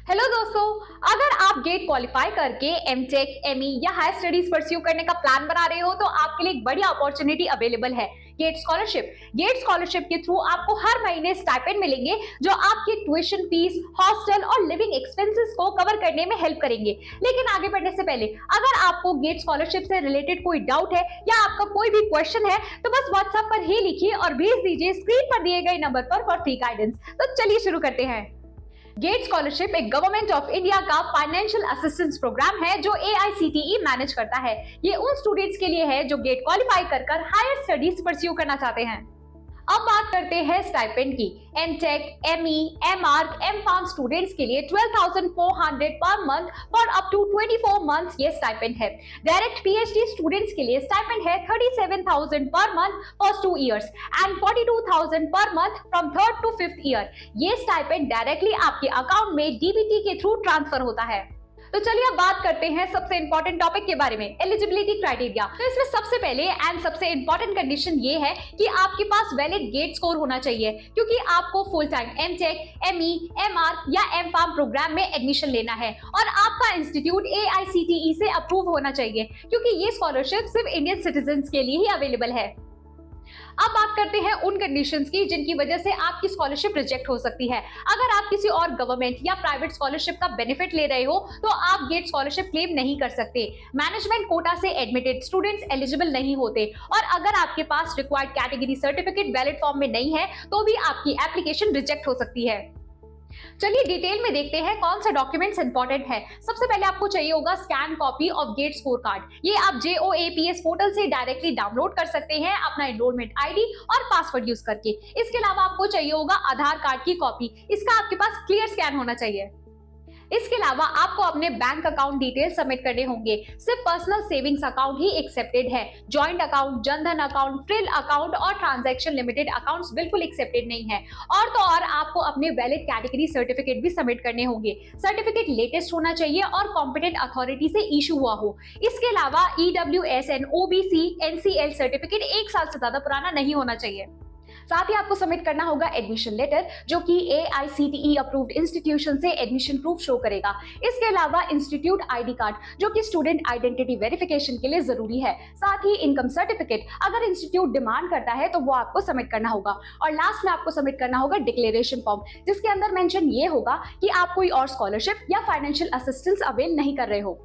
Hello दोस्तों, अगर आप गेट क्वालिफाई करके एमटेक, एमई या हायर स्टडीज परस्यू करने का प्लान बना रहे हो तो आपके लिए एक बढ़िया अपॉर्चुनिटी अवेलेबल है। गेट स्कॉलरशिप के थ्रू आपको हर महीने स्टाइपेंड मिलेंगे जो आपकी ट्यूशन फीस, हॉस्टल और लिविंग एक्सपेंसेस को कवर करने में हेल्प करेंगे। लेकिन आगे बढ़ने से पहले अगर आपको गेट स्कॉलरशिप से रिलेटेड कोई डाउट है या आपका कोई भी क्वेश्चन है तो बस व्हाट्सएप पर ही लिखिए और भेज दीजिए स्क्रीन पर दिए गए नंबर पर फॉर फ्री गाइडेंस। तो चलिए शुरू करते हैं। गेट स्कॉलरशिप एक गवर्नमेंट ऑफ इंडिया का फाइनेंशियल असिस्टेंस प्रोग्राम है जो AICTE मैनेज करता है। ये उन स्टूडेंट्स के लिए है जो गेट क्वालिफाई कर हायर स्टडीज परस्यू करना चाहते हैं। अब बात करते हैं स्टाइपेंड की। M Tech, M E, M Arch, M Pharm students के लिए 12,400 पर month for up to 24 months ये स्टाइपेंड है। डायरेक्ट PhD स्टूडेंट्स के लिए स्टाइपेंड है 37,000 पर month for 2 years and 42,000 per month from 3rd to 5th year. ये स्टाइपेंड डायरेक्टली आपके अकाउंट में DBT के थ्रू ट्रांसफर होता है। तो चलिए अब बात करते हैं सबसे इंपॉर्टेंट टॉपिक के बारे में, एलिजिबिलिटी क्राइटेरिया। तो इसमें सबसे पहले एंड सबसे इंपॉर्टेंट कंडीशन ये है कि आपके पास वैलिड गेट स्कोर होना चाहिए, क्योंकि आपको फुल टाइम एमटेक, एमई, एमआर्क या एमफार्म प्रोग्राम में एडमिशन लेना है और आपका इंस्टीट्यूट AICTE से अप्रूव होना चाहिए, क्योंकि ये स्कॉलरशिप सिर्फ इंडियन सिटीजन्स के लिए ही अवेलेबल है। अब बात करते हैं उन कंडीशंस की जिनकी वजह से आपकी स्कॉलरशिप रिजेक्ट हो सकती है। अगर आप किसी और गवर्नमेंट या प्राइवेट स्कॉलरशिप का बेनिफिट ले रहे हो तो आप गेट स्कॉलरशिप क्लेम नहीं कर सकते। मैनेजमेंट कोटा से एडमिटेड स्टूडेंट्स एलिजिबल नहीं होते और अगर आपके पास required category certificate valid form में नहीं है तो भी आपकी एप्लीकेशन रिजेक्ट हो सकती है। चलिए डिटेल में देखते हैं कौन सा डॉक्यूमेंट्स इंपॉर्टेंट है। सबसे पहले आपको चाहिए होगा scan copy of GATE score card. ये आप JOAPS पोर्टल से डायरेक्टली डाउनलोड कर सकते हैं अपना एनरोलमेंट ID और पासवर्ड यूज करके। इसके अलावा आपको चाहिए होगा आधार कार्ड की कॉपी, इसका आपके पास क्लियर स्कैन होना चाहिए। इसके अलावा आपको अपने बैंक अकाउंट डिटेल सबमिट करने होंगे। सिर्फ पर्सनल सेविंग्स अकाउंट ही एक्सेप्टेड है। Joint account, Jan Dhan account, frill account और ट्रांजैक्शन लिमिटेड अकाउंट्स बिल्कुल एक्सेप्टेड नहीं है। और तो और आपको अपने वैलिड कैटेगरी सर्टिफिकेट भी सबमिट करने होंगे। सर्टिफिकेट लेटेस्ट होना चाहिए और कॉम्पिटेंट अथॉरिटी से इशू हुआ हो। इसके अलावा EWS and OBC NCL certificate 1 साल से ज्यादा पुराना नहीं होना चाहिए। साथ ही आपको सबमिट करना होगा एडमिशन लेटर जो कि AICTE अप्रूव्ड इंस्टीट्यूशन से एडमिशन प्रूफ शो करेगा। इसके अलावा इंस्टीट्यूट ID कार्ड जो कि स्टूडेंट आइडेंटिटी वेरिफिकेशन के लिए जरूरी है। साथ ही इनकम सर्टिफिकेट अगर इंस्टीट्यूट डिमांड करता है तो वो आपको सबमिट करना होगा। और लास्ट में आपको सबमिट करना होगा डिक्लेरेशन फॉर्म, जिसके अंदर मेंशन ये होगा कि आप कोई और स्कॉलरशिप या फाइनेंशियल असिस्टेंस अवेल नहीं कर रहे हो।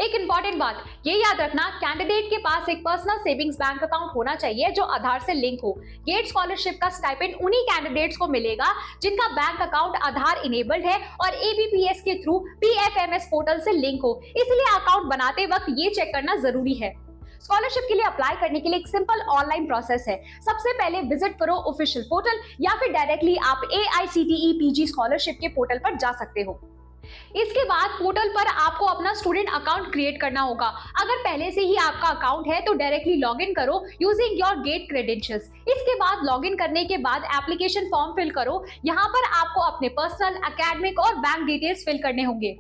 एक इंपॉर्टेंट बात ये याद रखना, कैंडिडेट के पास एक पर्सनल सेविंग्स बैंक अकाउंट होना चाहिए जो आधार से लिंक हो। गेट स्कॉलरशिप का स्टाइपेंड उन्हीं कैंडिडेट्स को मिलेगा जिनका बैंक अकाउंट आधार इनेबल्ड है और ABPS के थ्रू PFMS पोर्टल से लिंक हो। इसलिए अकाउंट बनाते वक्त ये चेक करना जरूरी है। स्कॉलरशिप के लिए अप्लाई करने के लिए एक सिंपल ऑनलाइन प्रोसेस है। सबसे पहले विजिट करो ऑफिशियल पोर्टल या फिर डायरेक्टली आप AICTE PG स्कॉलरशिप के पोर्टल पर जा सकते हो। इसके बाद पोर्टल पर आपको अपना स्टूडेंट अकाउंट क्रिएट करना होगा। अगर पहले से ही आपका अकाउंट है तो डायरेक्टली लॉगिन करो यूजिंग योर गेट क्रेडेंशियल्स। इसके बाद लॉगिन करने के बाद एप्लीकेशन फॉर्म फिल करो। यहाँ पर आपको अपने पर्सनल, एकेडमिक और बैंक डिटेल्स फिल करने होंगे।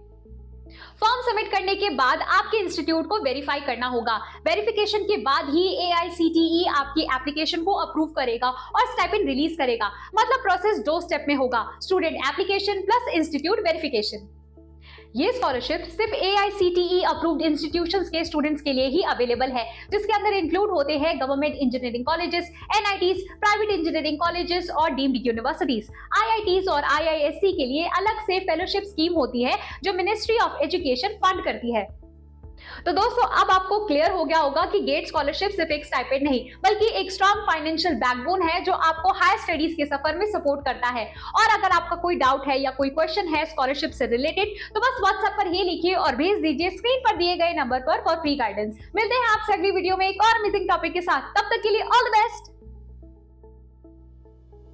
फॉर्म सबमिट करने के बाद आपके इंस्टीट्यूट को वेरीफाई करना होगा। वेरिफिकेशन के बाद ही AICTE आपकी एप्लीकेशन को अप्रूव करेगा और स्टाइपेंड रिलीज करेगा। मतलब प्रोसेस 2 स्टेप में होगा, student application plus institute verification. ये स्कॉलरशिप सिर्फ AICTE अप्रूव्ड इंस्टीट्यूशंस के स्टूडेंट्स के लिए ही अवेलेबल है, जिसके अंदर इंक्लूड होते हैं government engineering colleges, NITs, private engineering colleges और डीम्ड यूनिवर्सिटीज। IITs और IISc के लिए अलग से फेलोशिप स्कीम होती है जो मिनिस्ट्री ऑफ एजुकेशन फंड करती है। तो दोस्तों अब आपको क्लियर हो गया होगा कि गेट स्कॉलरशिप सिर्फ एक स्टाइपेंड नहीं बल्कि एक स्ट्रॉन्ग फाइनेंशियल बैकबोन है जो आपको हायर स्टडीज के सफर में सपोर्ट करता है। और अगर आपका कोई डाउट है या कोई क्वेश्चन है स्कॉलरशिप से रिलेटेड तो बस व्हाट्सएप पर ही लिखिए और भेज दीजिए स्क्रीन पर दिए गए नंबर पर फॉर फ्री गाइडेंस। मिलते हैं आपसे अगली वीडियो में एक और अमेजिंग टॉपिक के साथ, तब तक के लिए ऑल द बेस्ट।